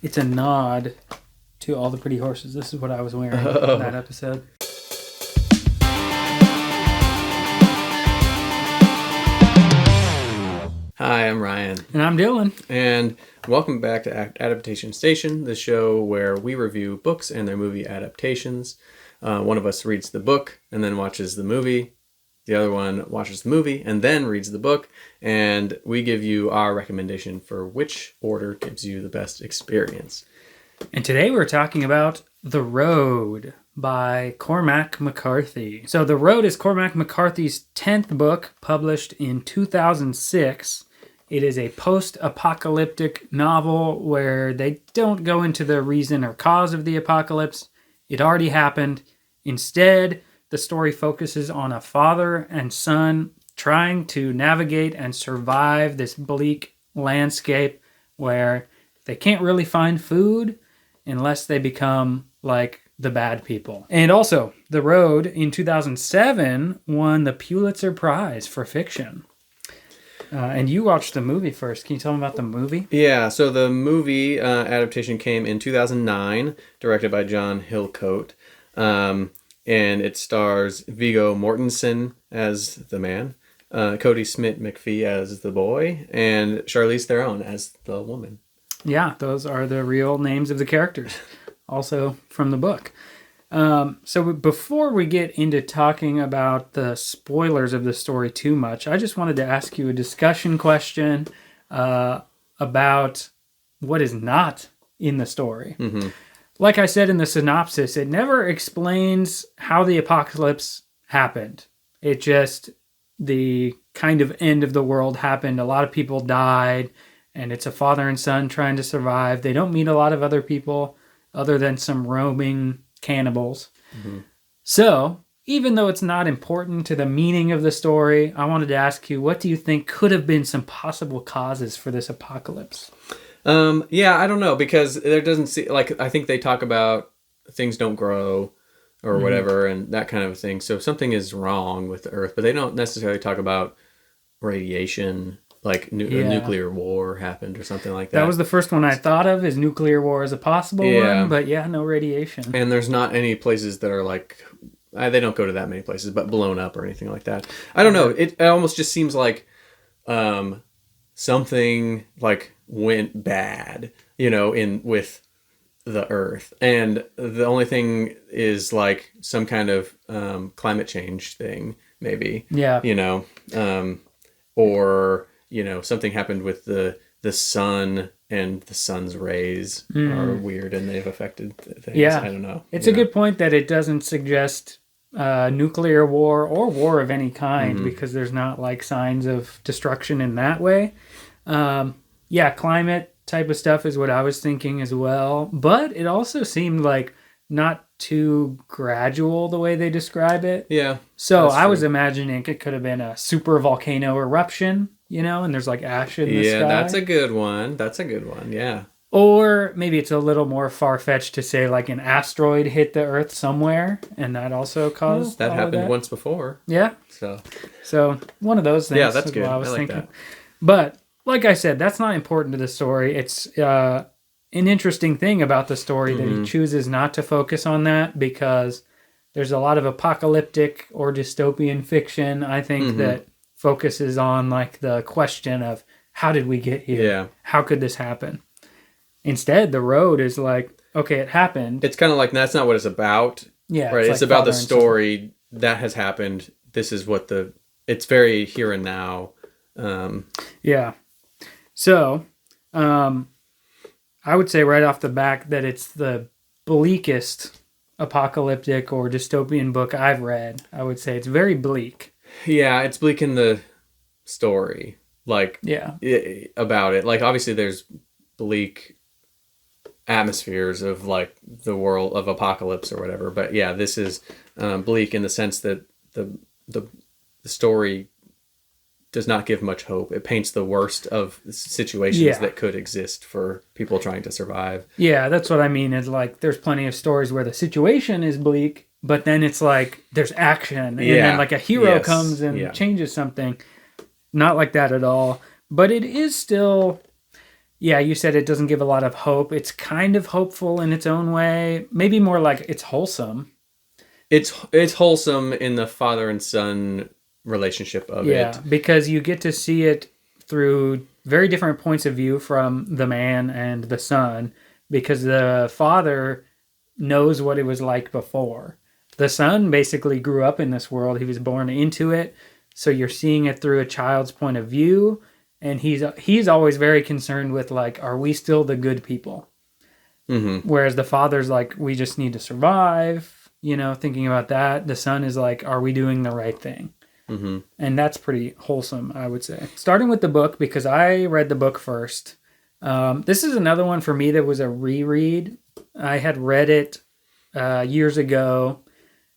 It's a nod to All the Pretty Horses. This is what I was wearing in that episode. Hi, I'm Ryan. And I'm Dillon. And welcome back to Adaptation Station, the show where we review books and their movie adaptations. One of us reads the book and then watches the movie. The other one watches the movie and then reads the book. And we give you our recommendation for which order gives you the best experience. And today we're talking about The Road by Cormac McCarthy. So The Road is Cormac McCarthy's 10th book, published in 2006. It is a post-apocalyptic novel where they don't go into the reason or cause of the apocalypse. It already happened. Instead, the story focuses on a father and son trying to navigate and survive this bleak landscape where they can't really find food unless they become like the bad people. And also, The Road in 2007 won the Pulitzer Prize for fiction. And you watched the movie first. Can you tell me about the movie? Yeah, so the movie adaptation came in 2009, directed by John Hillcoat. And it stars Viggo Mortensen as the man, Cody Smith-McPhee as the boy, and Charlize Theron as the woman. Yeah, those are the real names of the characters, also from the book. So before we get into talking about the spoilers of the story too much, I just wanted to ask you a discussion question about what is not in the story. Mm-hmm. Like I said in the synopsis, it never explains how the apocalypse happened. It just, the kind of end of the world happened. A lot of people died, and it's a father and son trying to survive. They don't meet a lot of other people other than some roaming cannibals. Mm-hmm. So, even though it's not important to the meaning of the story, I wanted to ask you, what do you think could have been some possible causes for this apocalypse? Yeah, I don't know, because there doesn't seem, like, I think they talk about things don't grow or whatever and that kind of thing. So something is wrong with the Earth, but they don't necessarily talk about radiation, like a nuclear war happened or something like that. That was the first one I thought of, is nuclear war as a possible one, but no radiation. And there's not any places that are like, they don't go to that many places, but blown up or anything like that. I don't know. It almost just seems like something like went bad, with the Earth. And the only thing is like some kind of climate change thing, maybe. Yeah. Or something happened with the sun, and the sun's rays are weird and they've affected things. Yeah. I don't know. It's a good point that it doesn't suggest nuclear war or war of any kind, because there's not like signs of destruction in that way. Climate type of stuff is what I was thinking as well. But it also seemed like not too gradual the way they describe it. Yeah. So I was imagining it could have been a super volcano eruption, and there's like ash in the sky. Yeah, that's a good one. Yeah. Or maybe it's a little more far-fetched to say like an asteroid hit the Earth somewhere, and that also caused that happened once before. Yeah. So one of those things. Yeah, that's good. I was like thinking. That. But like I said, that's not important to the story. It's an interesting thing about the story that he chooses not to focus on that, because there's a lot of apocalyptic or dystopian fiction, I think, that focuses on like the question of how did we get here? Yeah. How could this happen? Instead, The Road is like, okay, it happened. It's kind of like, that's not what it's about. Yeah. Right. It's like about the story that has happened. This is what it's very here and now. Yeah. So, I would say right off the bat that it's the bleakest apocalyptic or dystopian book I've read. I would say it's very bleak. Yeah, it's bleak in the story. Like, about it. Like, obviously there's bleak atmospheres of like the world of apocalypse or whatever. But yeah, this is bleak in the sense that the story does not give much hope. It paints the worst of situations that could exist for people trying to survive. Yeah, that's what I mean. Is like there's plenty of stories where the situation is bleak, but then it's like there's action, and then like a hero comes and changes something. Not like that at all. But it is still, Yeah, you said it doesn't give a lot of hope. It's kind of hopeful in its own way. Maybe more like it's wholesome. It's wholesome in the father and son relationship of it. Yeah, because you get to see it through very different points of view from the man and the son, because the father knows what it was like before. The son basically grew up in this world. He was born into it. So you're seeing it through a child's point of view. And he's always very concerned with, like, are we still the good people? Mm-hmm. Whereas the father's like, we just need to survive, thinking about that. The son is like, are we doing the right thing? Mm-hmm. And that's pretty wholesome, I would say. Starting with the book, because I read the book first. This is another one for me that was a reread. I had read it years ago,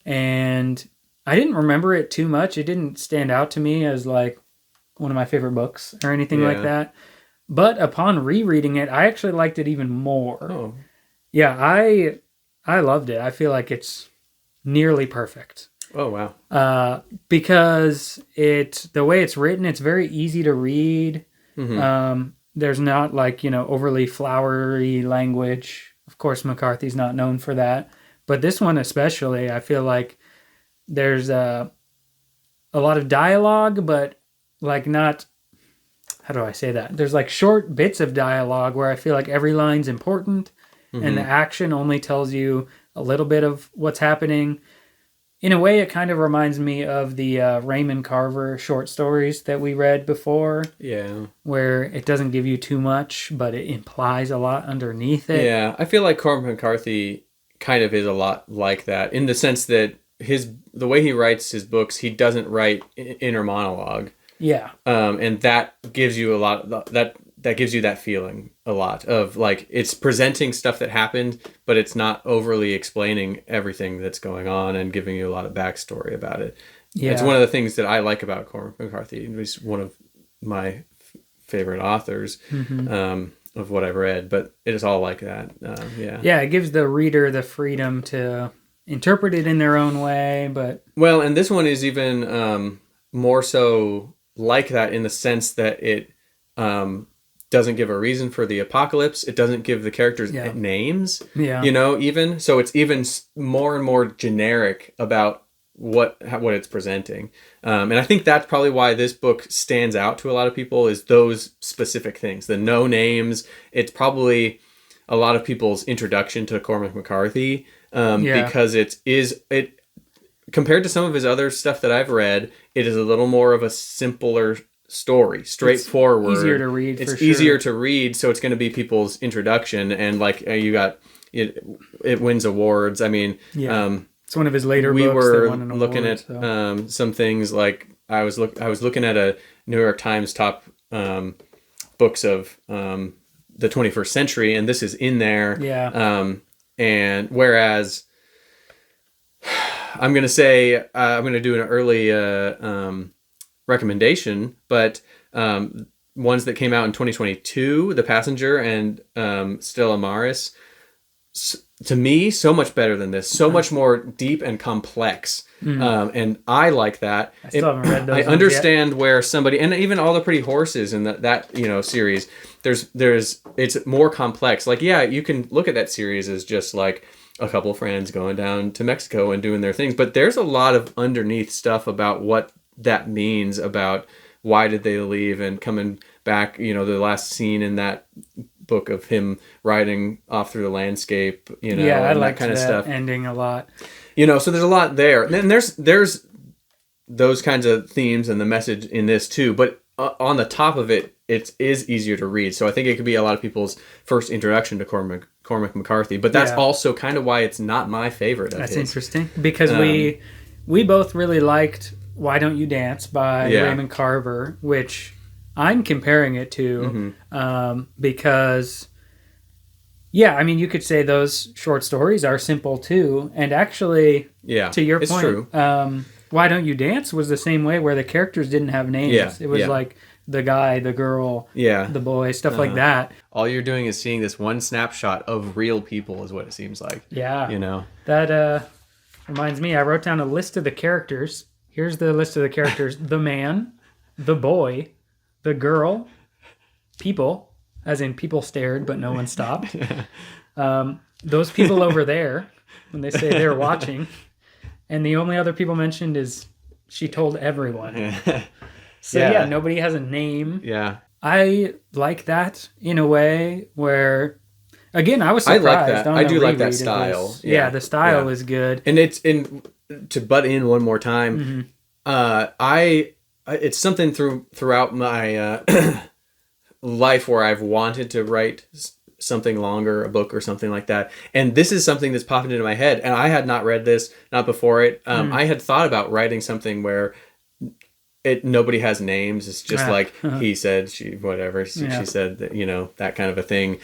and I didn't remember it too much. It didn't stand out to me as like one of my favorite books or anything like that. But upon rereading it, I actually liked it even more. Oh. Yeah, I loved it. I feel like it's nearly perfect. Oh, wow. Because the way it's written, it's very easy to read. Mm-hmm. There's not like, overly flowery language. Of course, McCarthy's not known for that. But this one especially, I feel like there's a lot of dialogue, but like not, how do I say that? There's like short bits of dialogue where I feel like every line's important, mm-hmm. and the action only tells you a little bit of what's happening. In a way, it kind of reminds me of the Raymond Carver short stories that we read before. Yeah. Where it doesn't give you too much, but it implies a lot underneath it. Yeah, I feel like Cormac McCarthy kind of is a lot like that, in the sense that the way he writes his books, he doesn't write inner monologue. Yeah. And that gives you that gives you that feeling a lot of like it's presenting stuff that happened, but it's not overly explaining everything that's going on and giving you a lot of backstory about it. Yeah. It's one of the things that I like about Cormac McCarthy. He's one of my favorite authors, mm-hmm. Of what I've read, but it is all like that. Yeah. Yeah, it gives the reader the freedom to interpret it in their own way, but... Well, and this one is even more so like that in the sense that it doesn't give a reason for the apocalypse. It doesn't give the characters names, even. So it's even more and more generic about what it's presenting. And I think that's probably why this book stands out to a lot of people, is those specific things. The no names. It's probably a lot of people's introduction to Cormac McCarthy, because it compared to some of his other stuff that I've read, it is a little more of a simpler story, straightforward. It's easier to read. It's easier to read, so it's going to be people's introduction, and like you got it wins awards. I mean, it's one of his later books. We were looking at some things like I was looking at a New York Times top books of the 21st century, and this is in there. Yeah. And whereas I'm going to say I'm going to do an early recommendation, but ones that came out in 2022, The Passenger and Stella Maris, to me, so much better than this. So much more deep and complex. And I like that. I still haven't read those. I understand where somebody, and even All the Pretty Horses in that series, it's more complex. Like, yeah, you can look at that series as just like a couple of friends going down to Mexico and doing their things, but there's a lot of underneath stuff about what that means, about why did they leave and coming back. The last scene in that book of him riding off through the landscape, I and like that kind of stuff. Ending a lot. So there's a lot there. And then there's those kinds of themes and the message in this too. But on the top of it, it is easier to read. So I think it could be a lot of people's first introduction to Cormac McCarthy. But that's also kind of why it's not my favorite of his. That's interesting, because we both really liked Why Don't You Dance by Raymond Carver, which I'm comparing it to, because, you could say those short stories are simple too. And actually, to your point, true. Why Don't You Dance was the same way, where the characters didn't have names. Yeah, it was like the guy, the girl, the boy, stuff like that. All you're doing is seeing this one snapshot of real people is what it seems like. Yeah. That reminds me, I wrote down a list of the characters. Here's the list of the characters. The man, the boy, the girl, people, as in people stared, but no one stopped. Those people over there, when they say they're watching, and the only other people mentioned is she told everyone. So yeah, nobody has a name. Yeah. I like that in a way where, again, I was surprised. I like that. I do like that style. Yeah, the style is good. And to butt in one more time, it's something throughout my life where I've wanted to write something longer, a book or something like that. And this is something that's popped into my head. And I had not read this, not before it. I had thought about writing something where nobody has names. It's just like he said, she, whatever. She said that, that kind of a thing.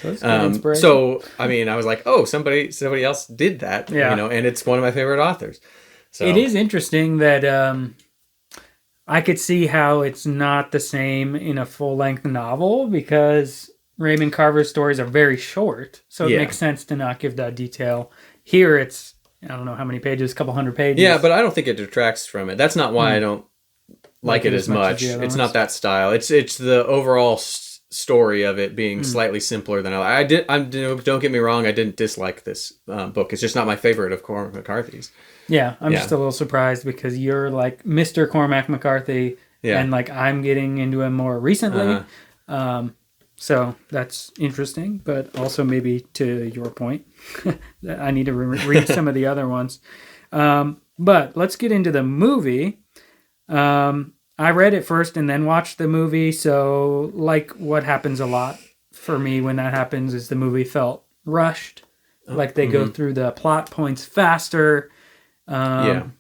So, I mean, I was like, oh, somebody else did that, and it's one of my favorite authors. So it is interesting that I could see how it's not the same in a full-length novel because Raymond Carver's stories are very short. So it makes sense to not give that detail. Here it's, I don't know how many pages, a couple hundred pages. Yeah, but I don't think it detracts from it. That's not why I don't like it as much. It's not that style. It's the overall story of it being slightly simpler than I don't get me wrong, I didn't dislike this book. It's just not my favorite of Cormac McCarthy's. Yeah, I'm just a little surprised because you're like Mr. Cormac McCarthy and like I'm getting into him more recently. So that's interesting, but also maybe to your point, I need to read some of the other ones. But let's get into the movie. I read it first and then watched the movie. So like what happens a lot for me when that happens is the movie felt rushed. Like they go through the plot points faster. You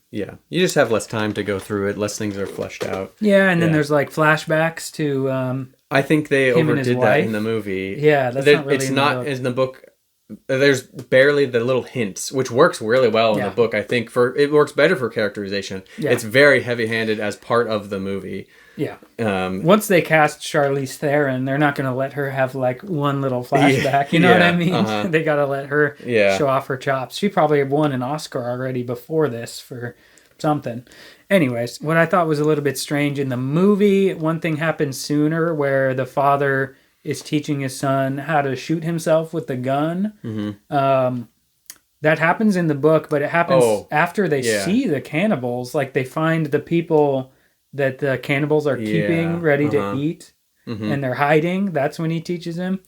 just have less time to go through it. Less things are fleshed out. Yeah. And then there's like flashbacks to, I think they overdid that in the movie. Yeah. That's not really in the book. There's barely the little hints, which works really well in the book. I think it works better for characterization. Yeah. It's very heavy-handed as part of the movie. Yeah. Once they cast Charlize Theron, they're not going to let her have like one little flashback. You know what I mean? They got to let her show off her chops. She probably won an Oscar already before this for something. Anyways, what I thought was a little bit strange in the movie, one thing happened sooner where the father is teaching his son how to shoot himself with the gun. That happens in the book, but it happens after they see the cannibals. Like they find the people that the cannibals are keeping ready to eat, and they're hiding. That's when he teaches him.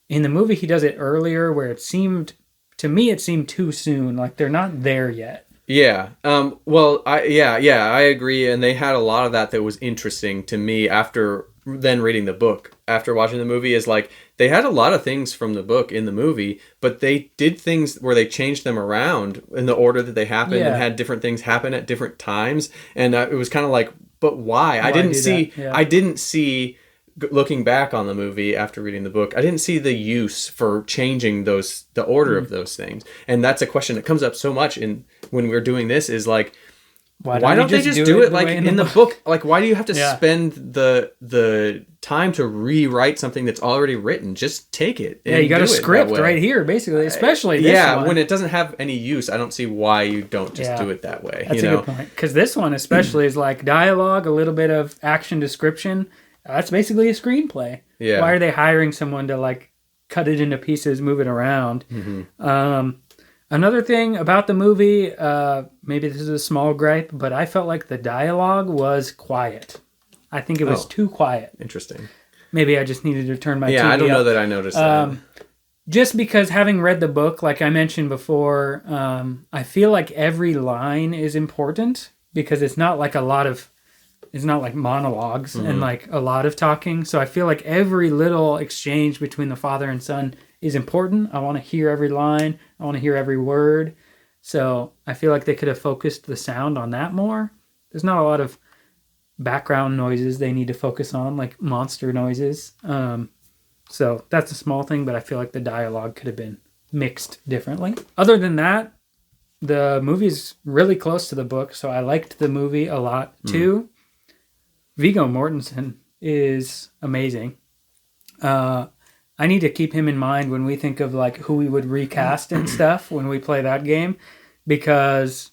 In the movie, he does it earlier, where it seemed too soon. Like they're not there yet. Yeah. I agree. And they had a lot of that was interesting to me after then reading the book. After watching the movie is like they had a lot of things from the book in the movie, but they did things where they changed them around in the order that they happened and had different things happen at different times. And it was kind of like, but why? I didn't see, looking back on the movie after reading the book, I didn't see the use for changing the order of those things. And that's a question that comes up so much when we're doing this is like, why don't they just do it like in the book? Like, why do you have to spend the time to rewrite something that's already written? Just take it. Yeah, you got a script right here, basically, especially this one. When it doesn't have any use, I don't see why you don't just do it that way. That's a good point. Because this one especially is like dialogue, a little bit of action description. That's basically a screenplay. Yeah. Why are they hiring someone to like cut it into pieces, move it around? Another thing about the movie, maybe this is a small gripe, but I felt like the dialogue was quiet. I think it was too quiet. Interesting. Maybe I just needed to turn my TV I don't up. know that I noticed that. Just because having read the book, like I mentioned before, I feel like every line is important because it's not like monologues and like a lot of talking. So I feel like every little exchange between the father and son is important. I want to hear every line. I want to hear every word. So I feel like they could have focused the sound on that more. There's not a lot of background noises they need to focus on, like monster noises. So that's a small thing, but I feel like the dialogue could have been mixed differently. Other than that, the movie's really close to the book, so I liked the movie a lot too. Viggo Mortensen is amazing. I need to keep him in mind when we think of like who we would recast and stuff when we play that game. Because,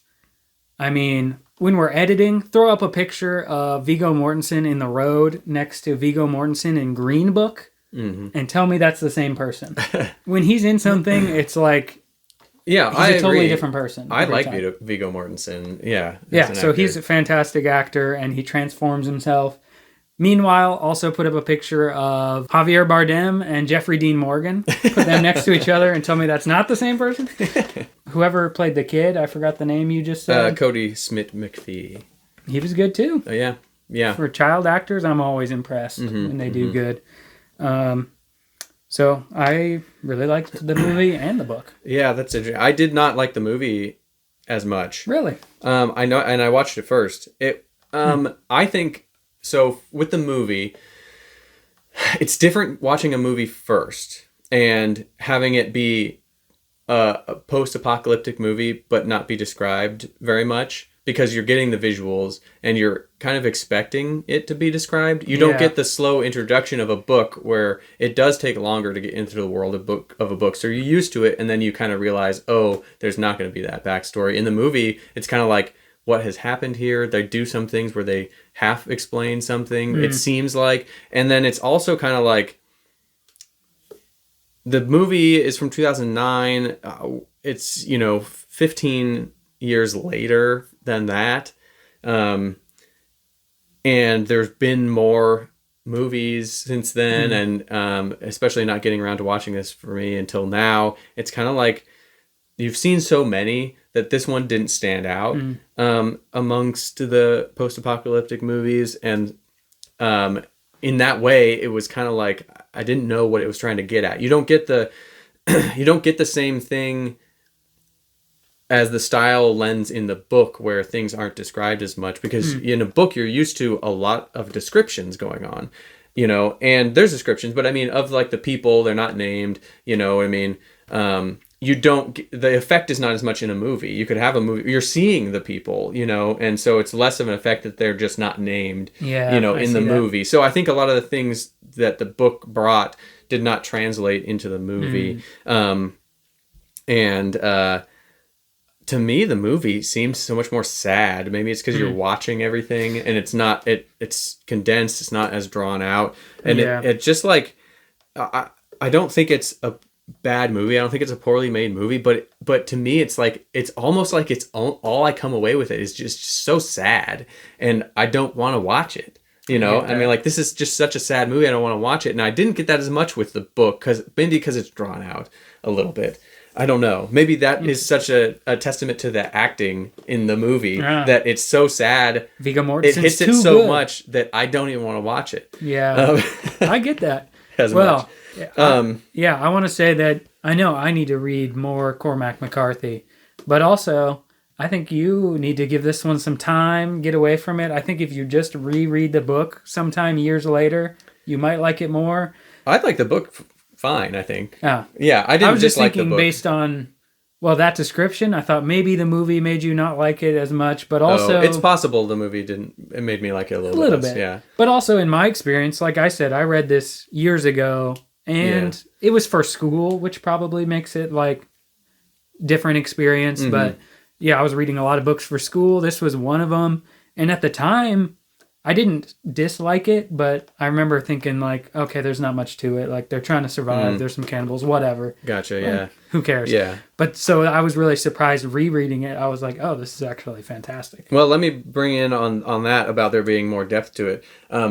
I mean, when we're editing, throw up a picture of Viggo Mortensen in The Road next to Viggo Mortensen in Green Book. and tell me that's the same person. When he's in something, it's like he's a totally different person. I like Viggo Mortensen. Yeah. Yeah, so he's a fantastic actor, and he transforms himself. Meanwhile, also put up a picture of Javier Bardem and Jeffrey Dean Morgan. Put them next to each other and tell me that's not the same person. Whoever played the kid, I forgot the name you just said. Cody Smith-McPhee. He was good too. Yeah, yeah. For child actors, I'm always impressed when they do good. So I really liked the movie and the book. Yeah, that's interesting. I did not like the movie as much. Really? I know, and I watched it first. I think. So with the movie, it's different watching a movie first and having it be a post-apocalyptic movie but not be described very much, because you're getting the visuals and you're kind of expecting it to be described. You don't get the slow introduction of a book where it does take longer to get into the world of a book. So you're used to it, and then you kind of realize, oh, there's not going to be that backstory. In the movie, it's kind of like, what has happened here? They do some things where they half explain something, it seems like. And then it's also kind of like, the movie is from 2009. It's, 15 years later than that. And there's been more movies since then. And especially not getting around to watching this for me until now. It's kind of like, you've seen so many that this one didn't stand out amongst the post-apocalyptic movies. And in that way, it was kind of like, I didn't know what it was trying to get at. You don't get the same thing as the style lens in the book, where things aren't described as much, because in a book, you're used to a lot of descriptions going on, and there's descriptions, but I mean, of like the people, they're not named, you don't, the effect is not as much in a movie. You could have a movie, you're seeing the people, and so it's less of an effect that they're just not named, in the movie. So I think a lot of the things that the book brought did not translate into the movie. To me, the movie seems so much more sad. Maybe it's because you're watching everything and it's condensed. It's not as drawn out. And it just like, I don't think it's a bad movie. I don't think it's a poorly made movie, but to me, it's like, it's almost like all I come away with it is just so sad, and I don't want to watch it. I mean, like, this is just such a sad movie. I don't want to watch it. And I didn't get that as much with the book, because it's drawn out a little bit. I don't know. Maybe that is such a testament to the acting in the movie, that it's so sad. Viggo Mortensen, it hits it so good, much that I don't even want to watch it. Yeah, I get that. Much. I want to say that I know I need to read more Cormac McCarthy, but also I think you need to give this one some time, get away from it. I think if you just reread the book sometime years later, you might like it more. I'd like the book fine, I think. Yeah, I didn't I was just like thinking the book. Based on that description, I thought maybe the movie made you not like it as much, but also it's possible the movie didn't. It made me like it a little bit. Yeah, but also in my experience, like I said, I read this years ago, and it was for school, which probably makes it like different experience. But I was reading a lot of books for school. This was one of them, and at the time, I didn't dislike it, but I remember thinking like, okay, there's not much to it. Like, they're trying to survive. There's some cannibals, whatever. Gotcha. Yeah. Like, who cares? Yeah. But so I was really surprised rereading it. I was like, oh, this is actually fantastic. Well, let me bring in on that about there being more depth to it.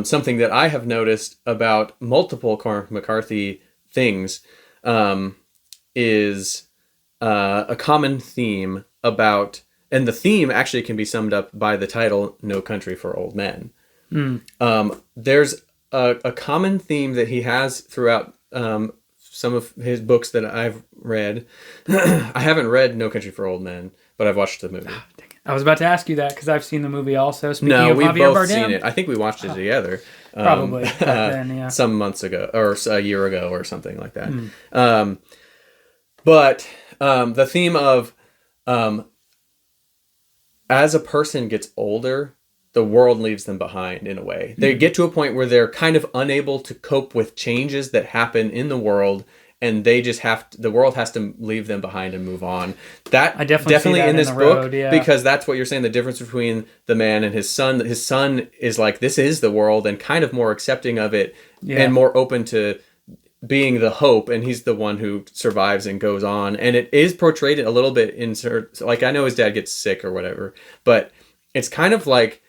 Something that I have noticed about multiple Cormac McCarthy things is a common theme about, and the theme actually can be summed up by the title, No Country for Old Men. There's a common theme that he has throughout some of his books that I've read. I haven't read No Country for Old Men, but I've watched the movie. I was about to ask you that because I've seen the movie also. Speaking of we've Javier both Bardem. seen it. I think we watched it together. Probably back then, yeah. Some months ago, or a year ago, or something like that. But the theme of as a person gets older, the world leaves them behind in a way. They get to a point where they're kind of unable to cope with changes that happen in the world, and they just the world has to leave them behind and move on. That I definitely see that in this the book, road, yeah. Because that's what you're saying, the difference between the man and his son. His son is like, this is the world, and kind of more accepting of it, and more open to being the hope, and he's the one who survives and goes on. And it is portrayed a little bit like, I know his dad gets sick or whatever, but it's kind of like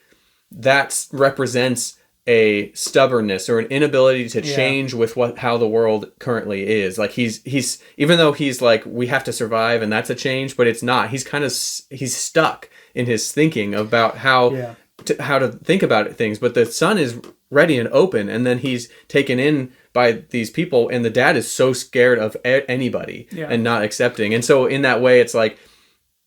that represents a stubbornness or an inability to change with how the world currently is. Like he's even though he's like, we have to survive and that's a change, but it's not. He's kind of he's stuck in his thinking about how to think about things. But the son is ready and open, and then he's taken in by these people, and the dad is so scared of anybody and not accepting. And so in that way, it's like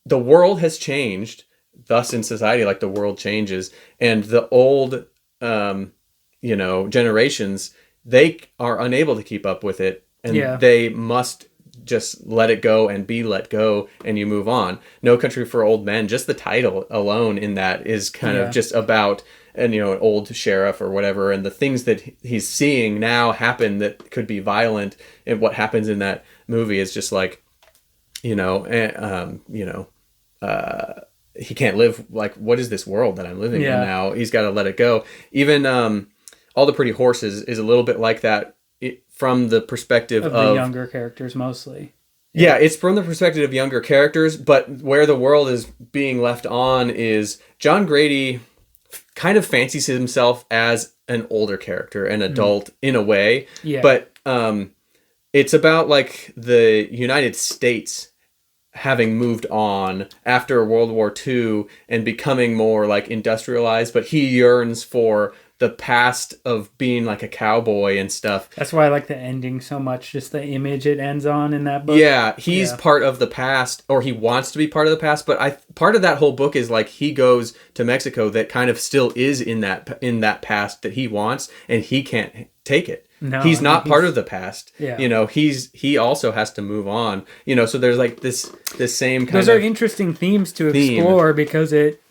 the world has changed. Thus in society, like the world changes, and the old generations, they are unable to keep up with it, and they must just let it go and be let go, and you move on. No Country for Old Men, just the title alone in that is kind of just about an old sheriff or whatever, and the things that he's seeing now happen that could be violent, and what happens in that movie is just like he can't live, like, what is this world that I'm living in now? He's got to let it go. Even All the Pretty Horses is a little bit like that, from the perspective of the younger characters mostly. Yeah, it's from the perspective of younger characters, but where the world is being left on is John Grady kind of fancies himself as an older character, an adult in a way. Yeah. But it's about like the United States having moved on after World War II and becoming more like industrialized, but he yearns for the past of being like a cowboy and stuff. That's why I like the ending so much, just the image it ends on in that book. Yeah, he's part of the past, or he wants to be part of the past, but part of that whole book is like he goes to Mexico that kind of still is in that past that he wants, and he can't take it. No, he's not part of the past. Yeah. He also has to move on. So there's like this same kind of... Those are interesting themes to explore, because it,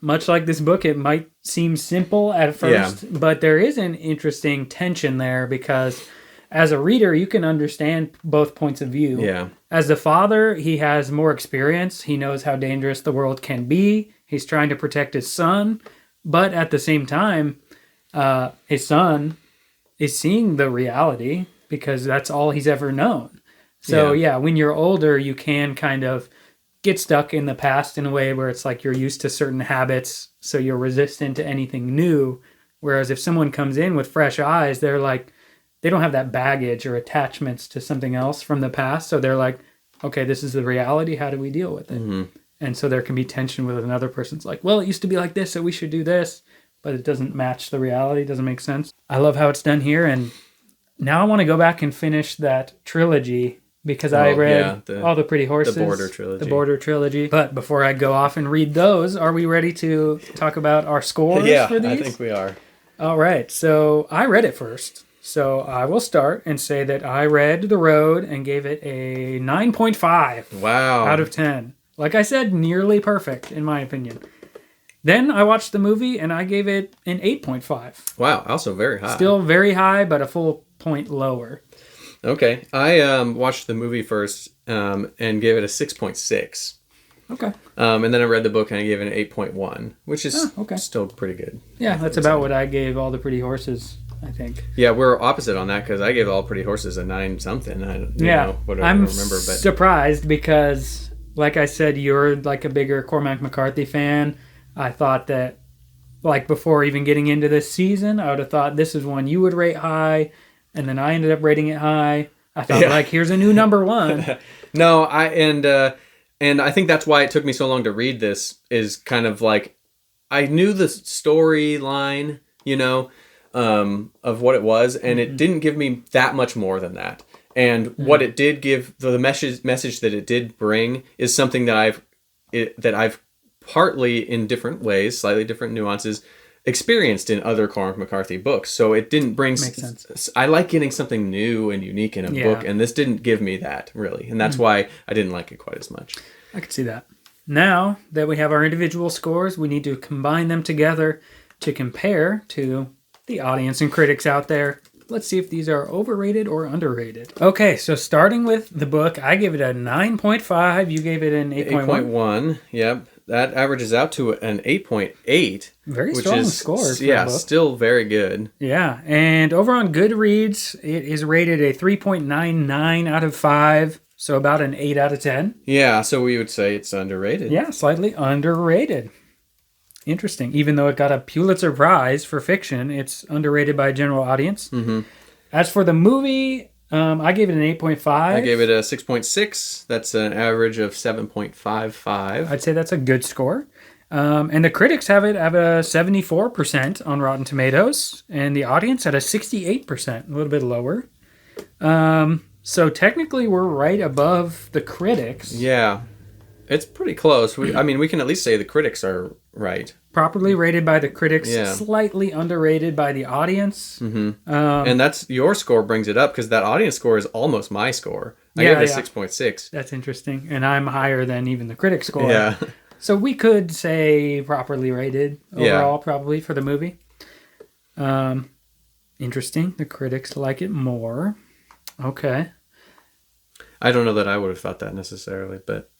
much like this book, it might seem simple at first, but there is an interesting tension there, because as a reader, you can understand both points of view. Yeah. As the father, he has more experience. He knows how dangerous the world can be. He's trying to protect his son, but at the same time, his son is seeing the reality, because that's all he's ever known. So when you're older, you can kind of get stuck in the past in a way where it's like you're used to certain habits, so you're resistant to anything new. Whereas if someone comes in with fresh eyes, they're like, they don't have that baggage or attachments to something else from the past. So they're like, okay, this is the reality. How do we deal with it? Mm-hmm. And so there can be tension with another person's like, well, it used to be like this, so we should do this. But it doesn't match the reality. It doesn't make sense. I love how it's done here. And now I want to go back and finish that trilogy, because I read All the Pretty Horses. The Border Trilogy. But before I go off and read those, are we ready to talk about our scores for these? I think we are. All right. So I read it first. So I will start and say that I read The Road and gave it a 9.5 out of 10. Like I said, nearly perfect, in my opinion. Then I watched the movie, and I gave it an 8.5. Wow, also very high. Still very high, but a full point lower. Okay, I watched the movie first and gave it a 6.6. Okay. And then I read the book, and I gave it an 8.1, which is still pretty good. Yeah, that's about what I gave All the Pretty Horses, I think. Yeah, we're opposite on that, because I gave All Pretty Horses a 9-something. I'm surprised, because, like I said, you're like a bigger Cormac McCarthy fan. I thought that, like, before even getting into this season, I would have thought this is one you would rate high, and then I ended up rating it high. I thought, like, here's a new number one. No, and I think that's why it took me so long to read this, is kind of like, I knew the storyline, of what it was, and it didn't give me that much more than that. And what it did give, the message that it did bring, is something that I've partly in different ways, slightly different nuances, experienced in other Cormac McCarthy books. So it didn't bring... Makes sense. I like getting something new and unique in a book, and this didn't give me that, really. And that's why I didn't like it quite as much. I could see that. Now that we have our individual scores, we need to combine them together to compare to the audience and critics out there. Let's see if these are overrated or underrated. Okay, so starting with the book, I gave it a 9.5. You gave it an 8.1. 8.1, yep. that averages out to an 8.8. Very strong score. Still very good. Yeah, and over on Goodreads, it is rated a 3.99 out of 5, so about an 8 out of 10. Yeah, so we would say it's underrated. Yeah, slightly underrated. Interesting. Even though it got a Pulitzer Prize for fiction, it's underrated by a general audience. Mm-hmm. As for the movie, I gave it an 8.5. I gave it a 6.6. That's an average of 7.55. I'd say that's a good score. And the critics have a 74% on Rotten Tomatoes, and the audience at a 68%, a little bit lower. So technically, we're right above the critics. Yeah, it's pretty close. We can at least say the critics are right. Properly rated by the critics, slightly underrated by the audience. Mm-hmm. And that's your score brings it up because that audience score is almost my score. I gave it a 6.6. That's interesting. And I'm higher than even the critic score. Yeah. So we could say properly rated overall, probably, for the movie. Interesting. The critics like it more. Okay. I don't know that I would have thought that necessarily, but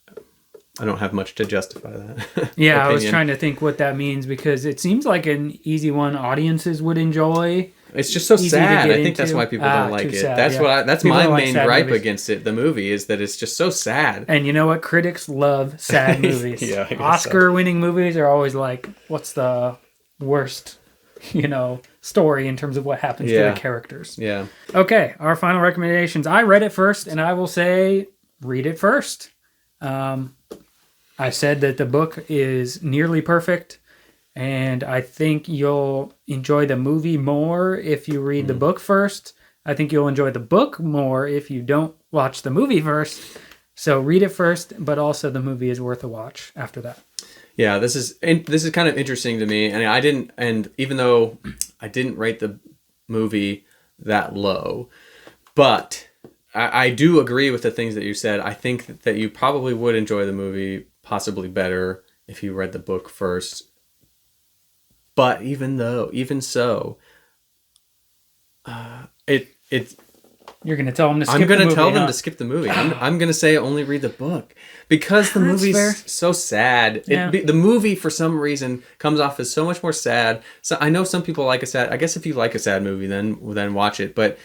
I don't have much to justify that. Yeah, I was trying to think what that means because it seems like an easy one audiences would enjoy. It's just so sad. I think that's why people don't like it. Sad, that's my main gripe against it. The movie is that it's just so sad. And you know what? Critics love sad movies. Oscar-winning movies are always like, "What's the worst, story in terms of what happens to the characters?" Yeah. Okay, our final recommendations. I read it first, and I will say, read it first. I said that the book is nearly perfect. And I think you'll enjoy the movie more if you read the book first. I think you'll enjoy the book more if you don't watch the movie first. So read it first, but also the movie is worth a watch after that. Yeah, this is kind of interesting to me. And even though I didn't rate the movie that low, but I do agree with the things that you said. I think that you probably would enjoy the movie possibly better if you read the book first. But even so, you're going to tell them to skip the movie. I'm going to tell them to skip the movie. I'm going to say only read the book because the movie's so sad. Yeah. The movie, for some reason, comes off as so much more sad. So I know some people like a sad. I guess if you like a sad movie, then watch it. But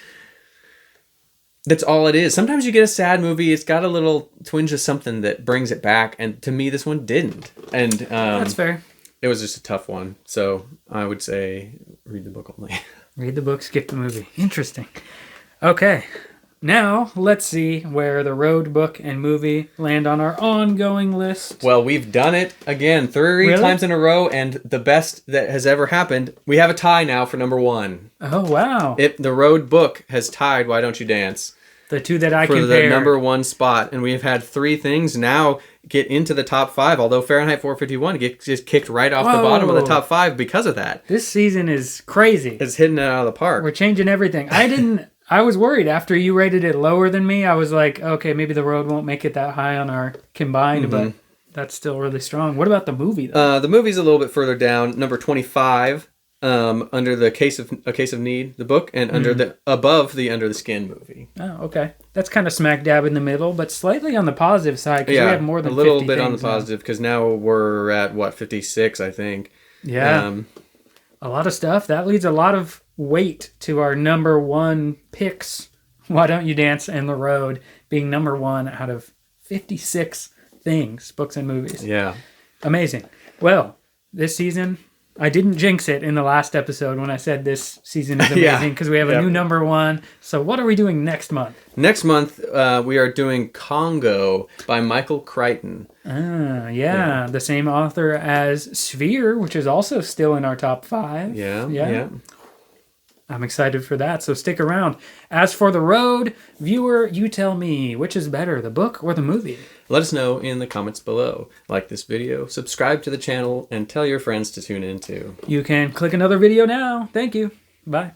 that's all it is. Sometimes you get a sad movie. It's got a little twinge of something that brings it back, and to me, this one didn't. And that's fair. It was just a tough one. So I would say read the book only. Read the book, skip the movie. Interesting. Okay. Now, let's see where the road book and movie land on our ongoing list. Well, we've done it again 3 times in a row, and the best that has ever happened. We have a tie now for number 1. Oh, wow. The road book has tied Why Don't You Dance? The two that I for compare. The number 1 spot. And we've had 3 things now get into the top 5, although Fahrenheit 451 gets just kicked right off the bottom of the top 5 because of that. This season is crazy. It's hitting it out of the park. We're changing everything. I was worried after you rated it lower than me. I was like, okay, maybe the road won't make it that high on our combined, but that's still really strong. What about the movie, though? The movie's a little bit further down, number 25, under A Case of Need, the book, and above the Under the Skin movie. Oh, okay. That's kind of smack dab in the middle, but slightly on the positive side because we have more than 50 a little bit on the positive because now we're at 56, I think. Yeah. A lot of stuff. That leads a lot of weight to our number 1 picks. Why Don't You Dance and The Road being number 1 out of 56 things, books and movies. Yeah. Amazing. Well, this season, I didn't jinx it in the last episode when I said this season is amazing because we have a new number 1. So what are we doing next month? Next month, we are doing Congo by Michael Crichton. Yeah. The same author as Sphere, which is also still in our top 5. Yeah. I'm excited for that, so stick around. As for The Road, viewer, you tell me, which is better, the book or the movie? Let us know in the comments below. Like this video, subscribe to the channel, and tell your friends to tune in too. You can click another video now. Thank you. Bye.